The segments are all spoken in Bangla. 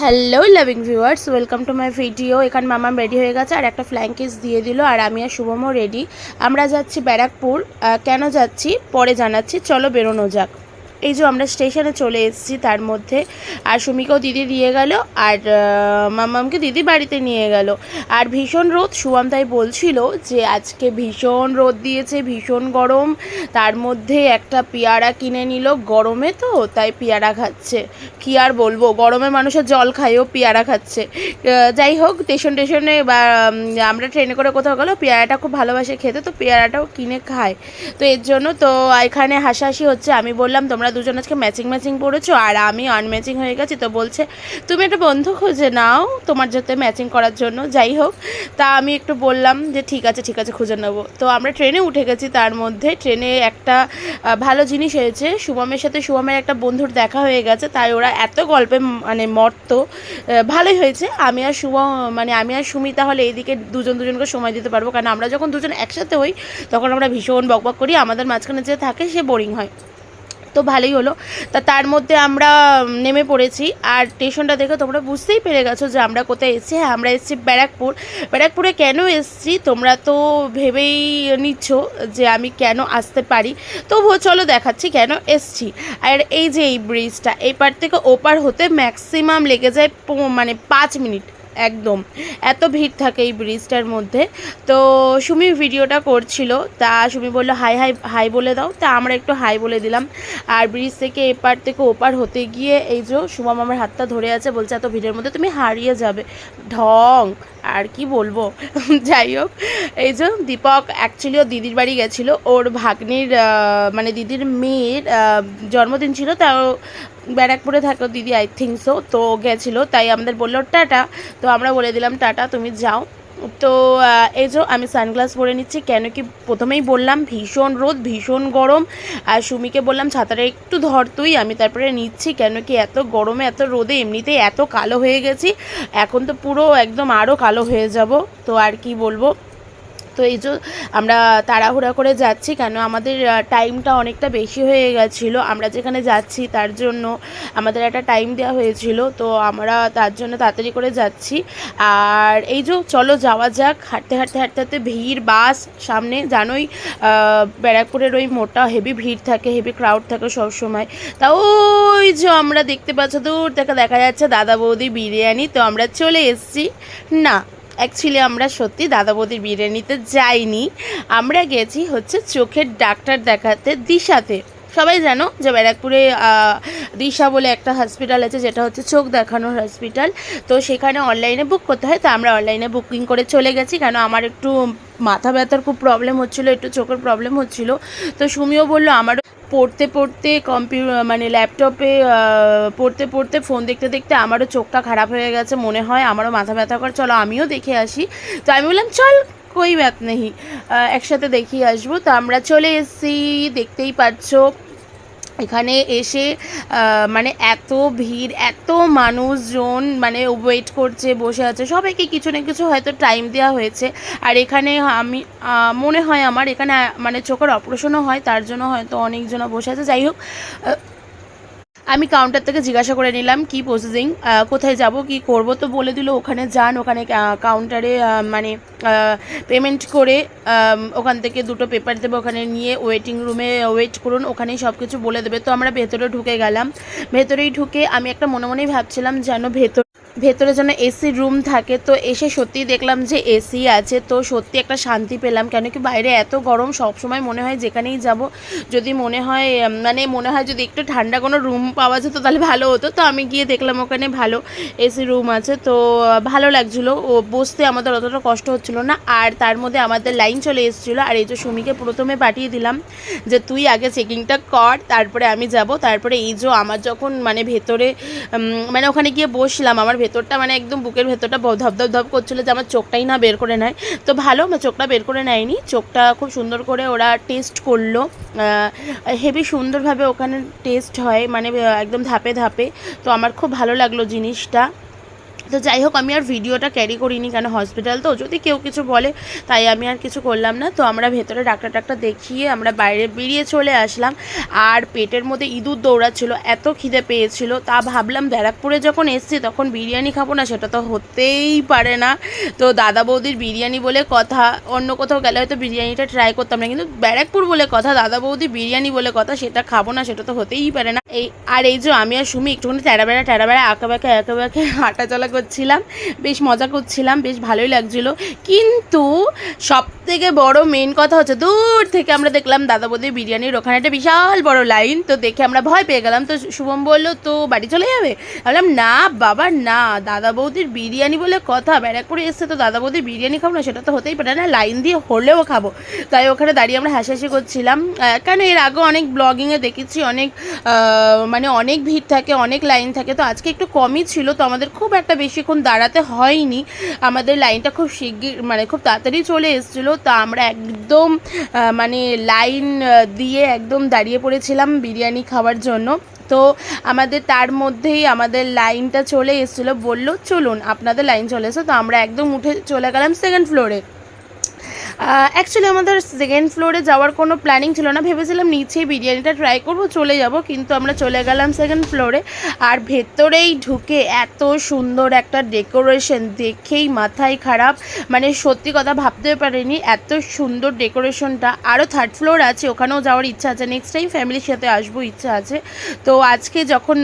Hello loving viewers, welcome to my video. এখানে মামাম রেডি হয়ে গেছে আর একটা ফ্ল্যাং কিস দিয়ে দিল, আর আমি আর শুভমও রেডি। আমরা যাচ্ছি ব্যারাকপুর। কেন যাচ্ছি পরে জানাচ্ছি, চলো বেরোনো যাক। এই যে আমরা স্টেশনে চলে এসেছি, তার মধ্যে আর সুমিকেও দিদি দিয়ে গেল, আর মামামকে দিদি বাড়িতে নিয়ে গেল। আর ভীষণ রোদ, শুভম তাই বলছিল যে আজকে ভীষণ রোদ দিয়েছে, ভীষণ গরম। তার মধ্যে একটা পেয়ারা কিনে নিল, গরমে তো তাই পেয়ারা খাচ্ছে। কী আর বলবো, গরমে মানুষের জল খায়ও, পেয়ারা খাচ্ছে। যাই হোক, স্টেশনে বা আমরা ট্রেনে করে কোথাও গেলো, পেয়ারাটা খুব ভালোবাসে খেতে, তো পেয়ারাটাও কিনে খায়। তো এর জন্য তো এখানে হাসাহাসি হচ্ছে। আমি বললাম তোমরা দুজন আজকে ম্যাচিং পড়েছো, আর আমি আনম্যাচিং হয়ে গেছি। তো বলছে তুমি একটা বন্ধু খুঁজে নাও তোমার সাথে ম্যাচিং করার জন্য। যাই হোক, তা আমি একটু বললাম যে ঠিক আছে খুঁজে নেবো। তো আমরা ট্রেনে উঠে গেছি। তার মধ্যে ট্রেনে একটা ভালো জিনিস হয়েছে, শুভমের সাথে শুভমের একটা বন্ধুর দেখা হয়ে গেছে, তাই ওরা এত গল্পে মানে মর্ত। ভালোই হয়েছে। আমি আর সুমি তাহলে এইদিকে দুজনকে সময় দিতে পারবো, কারণ আমরা যখন দুজন একসাথে হই তখন আমরা ভীষণ বকবক করি, আমাদের মাঝখানে যে থাকে সে বোরিং হয়। তো ভালোই হলো। তার মধ্যে আমরা নেমে পড়েছি, আর স্টেশনটা দেখে তোমরা বুঝতেই পেরে গেছো যে আমরা কোথায় এসেছি। হ্যাঁ, আমরা এসেছি ব্যারাকপুরে কেন এসেছি তোমরা তো ভেবেই নিচ্ছ যে আমি কেন আসতে পারি। তবুও চলো দেখাচ্ছি কেন এসেছি। আর এই যে এই ব্রিজটা, এই পার থেকে ওপার হতে ম্যাক্সিমাম লেগে যায় 5 মিনিট। একদম এত ভিড় থাকে এই ব্রিজটার মধ্যে। তো সুমি ভিডিওটা করছিল, তা সুমি বললো হাই হাই হাই বলে দাও, তা আমরা একটু হাই বলে দিলাম। আর ব্রিজ থেকে এপার থেকে ওপার হতে গিয়ে এই যে শুভম আমার হাতটা ধরে আছে, বলছে এত ভিড়ের মধ্যে তুমি হারিয়ে যাবে। ঢং, আর কি বলবো। যাই হোক, এই যে দীপক অ্যাকচুয়ালি ও দিদির বাড়ি গেছিলো, ওর ভাগ্নির মানে দিদির মেয়ের জন্মদিন ছিল, তাও ব্যারাকপুরে থাকো দিদি, আই থিঙ্ক সো। তো গেছিলো, তাই আমাদের বললো টাটা। তো আমরা বলে দিলাম টাটা, তুমি যাও। তো এই যে আমি সানগ্লাস পরে নিচ্ছি, কেন কি প্রথমেই বললাম ভীষণ রোদ, ভীষণ গরম। আর সুমিকে বললাম ছাতাটা একটু ধর তুই, আমি তারপরে নিচ্ছি, কেন কি এত গরমে এত রোদে এমনিতেই এত কালো হয়ে গেছি, এখন তো পুরো একদম আরও কালো হয়ে যাব। তো আর কি বলবো। তো এই যে আমরা তাড়াহুড়া করে যাচ্ছি, কেন আমাদের টাইমটা অনেকটা বেশি হয়ে গেছিলো। আমরা যেখানে যাচ্ছি তার জন্য আমাদের একটা টাইম দেওয়া হয়েছিল, তো আমরা তার জন্য তাড়াতাড়ি করে যাচ্ছি। আর এই যে চলো যাওয়া যাক। হাঁটতে ভিড়, বাস সামনে, জানোই ব্যারাকপুরের ওই মোটা হেভি ভিড় থাকে, হেভি ক্রাউড থাকে সবসময়। তা ওই যে আমরা দেখতে পাচ্ছ দূর থেকে দেখা যাচ্ছে দাদা বৌদি বিরিয়ানি। তো আমরা চলে এসেছি। না, অ্যাকচুয়ালি আমরা সত্যি দাদা বৌদির বিরিয়ানিতে যাইনি, আমরা গেছি হচ্ছে চোখের ডাক্তার দেখাতে দিশাতে। সবাই জানো যে ব্যারাকপুরে দিশা বলে একটা হসপিটাল আছে, যেটা হচ্ছে চোখ দেখানোর হসপিটাল। তো সেখানে অনলাইনে বুক করতে হয়, তো আমরা অনলাইনে বুকিং করে চলে গেছি, কেন আমার একটু মাথা ব্যথার খুব প্রবলেম হচ্ছিলো, একটু চোখের প্রবলেম হচ্ছিলো। তো সুমিও বললো আমারও পড়তে মানে ল্যাপটপে পড়তে ফোন দেখতে আমারও চোখটা খারাপ হয়ে গেছে, মনে হয় আমারও মাথা ব্যথা করে, চলো আমিও দেখে আসি। তো আমি বললাম চল, কোই ব্যাত নেই, একসাথে দেখিয়ে আসবো। তো আমরা চলে এসেছি, দেখতেই পাচ্ছ। এখানে এসে মানে এত ভিড়, এত মানুষজন, মানে ওয়েট করছে, বসে আছে, সবাইকে কিছু না কিছু হয়তো টাইম দেওয়া হয়েছে। আর এখানে আমি মনে হয় আমার এখানে মানে চোখের অপারেশনও হয়, তার জন্য হয়তো অনেকজন বসে আছে। যাই হোক, আমি কাউন্টার থেকে জিজ্ঞাসা করে নিলাম কি প্রসেসিং, কোথায় যাব কি করব। তো বলে দিল ওখানে যান, ওখানে কাউন্টারে মানে পেমেন্ট করে ওখান থেকে দুটো পেপার দেবে, ওখানে নিয়ে ওয়েটিং রুমে ওয়েট করুন, ওখানেই সব কিছু বলে দেবে। তো আমরা ভেতরে ঢুকে গেলাম। ভেতরেই ঢুকে আমি একটা মনেই ভাবছিলাম যেন ভেতরে যেন এসি রুম থাকে। তো এসে সত্যিই দেখলাম যে এসি আছে, তো সত্যি একটা শান্তি পেলাম, কেন কি বাইরে এত গরম। সব সময় মনে হয় যেখানেই যাব যদি মনে হয় যদি একটু ঠান্ডা কোনো রুম পাওয়া যেত তাহলে ভালো হতো। তো আমি গিয়ে দেখলাম ওখানে ভালো এসি রুম আছে, তো ভালো লাগছিলো, ও বসতে আমাদের অতটা কষ্ট হচ্ছিলো না। আর তার মধ্যে আমাদের লাইন চলে এসেছিলো, আর এই যে সুমিকে প্রথমে পাঠিয়ে দিলাম যে তুই আগে চেকিংটা কর, তারপরে আমি যাব। তারপরে এই যে আমার যখন মানে ভেতরে মানে ওখানে গিয়ে বসলাম, আমার ভেতরটা মানে একদম বুকের ভেতরটা ধপ করছিলো যে আমার চোখটাই না বের করে নেয়। তো ভালো, আমার চোখটা বের করে নেয়নি, চোখটা খুব সুন্দর করে ওরা টেস্ট করলো, হেভি সুন্দরভাবে ওখানে টেস্ট হয়, মানে একদম ধাপে। তো আমার খুব ভালো লাগলো জিনিসটা। তো যাই হোক, আমি আর ভিডিওটা ক্যারি করিনি, কেন হসপিটাল তো যদি কেউ কিছু বলে, তাই আমি আর কিছু করলাম না। তো আমরা ভেতরে ডাক্তার দেখিয়ে আমরা বাইরে বেরিয়ে চলে আসলাম। আর পেটের মধ্যে ইঁদুর দৌড়াচ্ছিল, এত খিদে পেয়েছিল। তা ভাবলাম ব্যারাকপুরে যখন এসছি তখন বিরিয়ানি খাবো না, সেটা তো হতেই পারে না। তো দাদা বৌদির বিরিয়ানি বলে কথা, অন্য কোথাও গেলে হয়তো বিরিয়ানিটা ট্রাই করতাম না, কিন্তু ব্যারাকপুর বলে কথা, দাদা বৌদি বিরিয়ানি বলে কথা, সেটা খাবো না, সেটা তো হতেই পারে না। এই যে আমি আর সুমি একটুখানি ট্যাড়াবেড়া আঁকা বাঁকা হাঁটা চলা করছিলাম, বেশ মজা করছিলাম, বেশ ভালোই লাগছিলো। কিন্তু সব থেকে বড় মেন কথা হচ্ছে, দূর থেকে আমরা দেখলাম দাদা বৌদির বিরিয়ানির ওখানে একটা বিশাল বড় লাইন। তো দেখে আমরা ভয় পেয়ে গেলাম। তো শুভম বললো তো বাড়ি চলে যাবে। বললাম না বাবা না, দাদা বৌদির বিরিয়ানি বলে কথা, ব্যারাকপুরে এসছে তো দাদা বৌদির বিরিয়ানি খাবো না, সেটা তো হতেই পারে না, লাইন দিয়ে হলেও খাবো। তাই ওখানে দাঁড়িয়ে আমরা হাসাহাসি করছিলাম, কেন এর আগে অনেক ব্লগিংয়ে দেখেছি অনেক মানে অনেক ভিড় থাকে, অনেক লাইন থাকে। তো আজকে একটু কমই ছিল, তো আমাদের খুব একটা বেশিক্ষণ দাঁড়াতে হয়নি, আমাদের লাইনটা খুব শিগগির মানে খুব তাড়াতাড়ি চলে এসেছিলো। তা আমরা একদম মানে লাইন দিয়ে একদম দাঁড়িয়ে পড়েছিলাম বিরিয়ানি খাওয়ার জন্য। তো আমাদের তার মধ্যেই আমাদের লাইনটা চলে এসেছিলো, বললো চলুন আপনাদের লাইন চলে এসো। তো আমরা একদম উঠে চলে গেলাম সেকেন্ড ফ্লোরে। অ্যাকচুয়ালি আমাদের সেকেন্ড ফ্লোরে যাওয়ার কোনো প্ল্যানিং ছিল না, ভেবেছিলাম নিচেই বিরিয়ানিটা ট্রাই করব, চলে যাব, কিন্তু আমরা চলে গেলাম সেকেন্ড ফ্লোরে। আর ভেতরেই ঢুকে এত সুন্দর একটা ডেকোরেশন দেখেই মাথায় খারাপ, মানে সত্যি কথা ভাবতে পারিনি এত সুন্দর ডেকোরেশনটা। আরও থার্ড ফ্লোর আছে, ওখানেও যাওয়ার ইচ্ছা আছে, নেক্সট টাইম ফ্যামিলির সাথে আসবো, ইচ্ছা আছে। তো আজকে যখন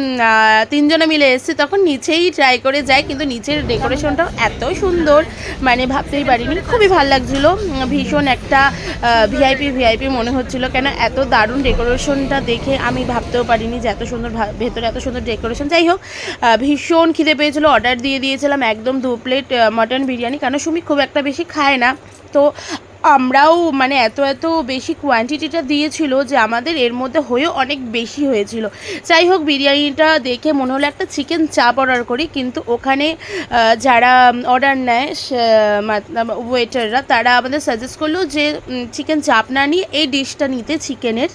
তিনজনে মিলে এসেছি তখন নিচেই ট্রাই করে যাই, কিন্তু নিচের ডেকোরেশনটাও এত সুন্দর মানে ভাবতেই পারিনি, খুবই ভালো লাগছিলো, ভীষণ একটা ভিআইপি মনে হচ্ছিলো। কেন এত দারুণ ডেকোরেশনটা দেখে আমি ভাবতেও পারিনি যে এত সুন্দর ভেতরে এত সুন্দর ডেকোরেশন। যাই হোক, ভীষণ খিদে পেয়েছিলো, অর্ডার দিয়ে দিয়েছিলাম একদম 2 প্লেট মাটন বিরিয়ানি, কেন সুমি খুব একটা বেশি খায় না। তো আমরাও মানে এত বেশি কোয়ান্টিটিটা দিয়েছিল যে আমাদের এর মধ্যে হয়েও অনেক বেশি হয়েছিল। যাই হোক, বিরিয়ানিটা দেখে মনে হলো একটা চিকেন চাপ অর্ডার করি, কিন্তু ওখানে যারা অর্ডার নেয় ওয়েটাররা, তারা আমাদের সাজেস্ট করলো যে চিকেন চাপ না নিয়ে এই ডিশটা নিতে, চিকেনের।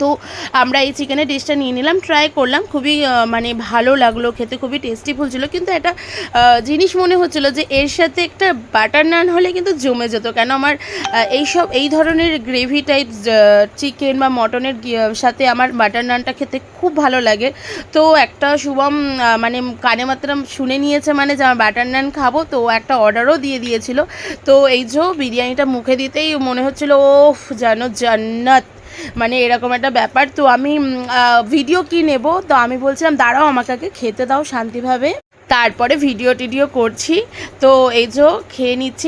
তো আমরা এই চিকেনের ডিশটা নিয়ে নিলাম, ট্রাই করলাম, খুবই মানে ভালো লাগলো খেতে, খুবই টেস্টিফুল ছিল। কিন্তু একটা জিনিস মনে হচ্ছিলো যে এর সাথে একটা বাটার নান হলে কিন্তু জমে যেত, কেন আমার এই ধরনের গ্রেভি টাইপ চিকেন বা মটনের সাথে আমার বাটার নানটা খেতে খুব ভালো লাগে। তো একটা শুভম মানে কানে মাত্রাম শুনে নিয়েছে, মানে যে আমার বাটার নান খাবো, তো একটা অর্ডারও দিয়ে দিয়েছিল। তো এই যে বিরিয়ানিটা মুখে দিতেই মনে হচ্ছিলো ওফ যেন জান্নাত, মানে এরকম একটা ব্যাপার। তো আমি ভিডিও কি নেব, তো আমি বলছিলাম দাঁড়াও আমাকে আগে খেতে দাও শান্তিভাবে, তারপরে ভিডিও করছি। তো এই যে খেয়ে নিচ্ছি,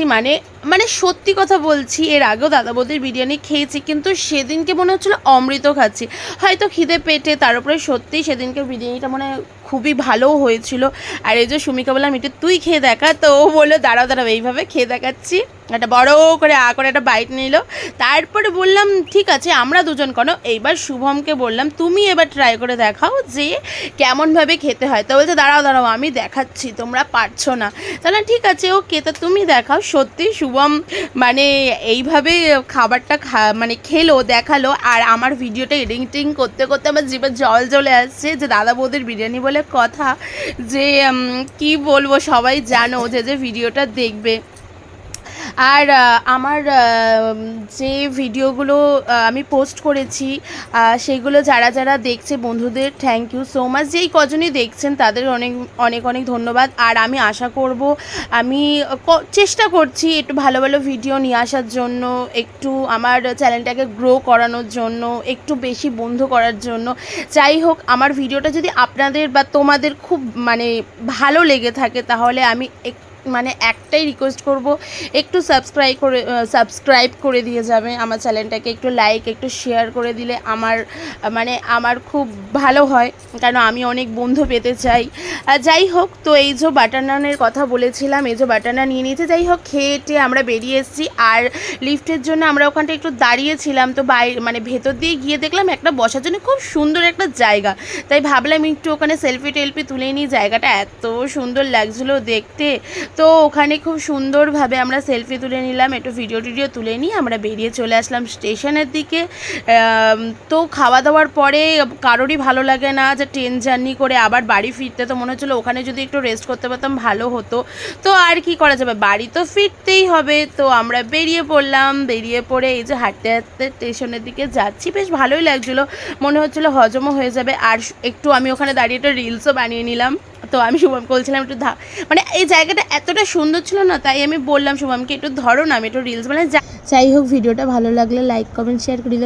মানে সত্যি কথা বলছি, এর আগেও দাদা বৌদির বিরিয়ানি খেয়েছি, কিন্তু সেদিনকে মনে হচ্ছিলো অমৃত খাচ্ছি, হয়তো খিদে পেটে, তার উপরে সত্যিই সেদিনকে বিরিয়ানিটা মানে খুবই ভালোও হয়েছিল। আর এই যে সুমিকা বললাম একটু তুই খেয়ে দেখা, তো ও বললো দাঁড়াও এইভাবে খেয়ে দেখাচ্ছি, একটা বড় করে একটা বাইট নিল। তারপরে বললাম ঠিক আছে আমরা দুজন কেন, এইবার শুভমকে বললাম তুমি এবার ট্রাই করে দেখাও যে কেমনভাবে খেতে হয়। তো বলছে দাঁড়াও আমি দেখাচ্ছি, তোমরা পারছো না। তাহলে ঠিক আছে ওকে, তো তুমি দেখাও। সত্যি শুভম মানে এইভাবে খাবারটা মানে খেলো, দেখালো। আর আমার ভিডিওটা এডিটিং করতে করতে আমার জিভে জল চলে আসছে, যে দাদা বৌদির বিরিয়ানি বলে কথা, যে কি বলবো, সবাই জানো যে ভিডিওটা দেখবে। আর আমার যে ভিডিওগুলো আমি পোস্ট করেছি সেগুলো যারা দেখছে বন্ধুদের থ্যাংক ইউ সো মাচ, যেই কজনই দেখছেন তাদের অনেক ধন্যবাদ। আর আমি আশা করব, আমি চেষ্টা করছি একটু ভালো ভিডিও নিয়ে আসার জন্য, একটু আমার চ্যানেলটাকে গ্রো করানোর জন্য, একটু বেশি বন্ধু করার জন্য। যাই হোক, আমার ভিডিওটা যদি আপনাদের বা তোমাদের খুব মানে ভালো লেগে থাকে, তাহলে আমি মানে একটাই রিকোয়েস্ট করব, একটু সাবস্ক্রাইব করে দিয়ে যাবে আমার চ্যানেলটাকে, একটু লাইক একটু শেয়ার করে দিলে আমার খুব ভালো হয়, কারণ আমি অনেক বন্ধু পেতে চাই। যাই হোক, তো এই যে বাটার নানের কথা বলেছিলাম, এই যে বাটার নান নিয়ে নিয়েছে। যাই হোক, খেয়ে আমরা বেরিয়ে এসেছি। আর লিফটের জন্য আমরা ওখানটা একটু দাঁড়িয়েছিলাম, তো মানে ভেতর দিয়ে গিয়ে দেখলাম একটা বসার জন্য খুব সুন্দর একটা জায়গা, তাই ভাবলাম একটু ওখানে সেলফি তুলে নিই, জায়গাটা এত সুন্দর লাগছিলো দেখতে। তো ওখানে খুব সুন্দরভাবে আমরা সেলফি তুলে নিলাম, একটু ভিডিও টিডিও তুলে নিয়ে আমরা বেরিয়ে চলে আসলাম স্টেশনের দিকে। তো খাওয়া দাওয়ার পরে কারোরই ভালো লাগে না যে ট্রেন জার্নি করে আবার বাড়ি ফিরতে, তো মনে হচ্ছিলো ওখানে যদি একটু রেস্ট করতে পারতাম ভালো হতো। তো আর কি করা যাবে, বাড়ি তো ফিরতেই হবে। তো আমরা বেরিয়ে পড়লাম, বেরিয়ে পড়ে এই যে হাঁটতে হাঁটতে স্টেশনের দিকে যাচ্ছি, বেশ ভালোই লাগছিলো, মনে হচ্ছিলো হজমও হয়ে যাবে। আর একটু আমি ওখানে দাঁড়িয়ে একটা রিলসও বানিয়ে নিলাম। তো আমি শুভমকে বলছিলাম একটু মানে এই জায়গাটা এতটা সুন্দর ছিল না, তাই আমি বললাম শুভমকে একটু ধরো না, আমি একটু রিলস মানে। যাই হোক, ভিডিওটা ভালো লাগলে লাইক কমেন্ট শেয়ার করে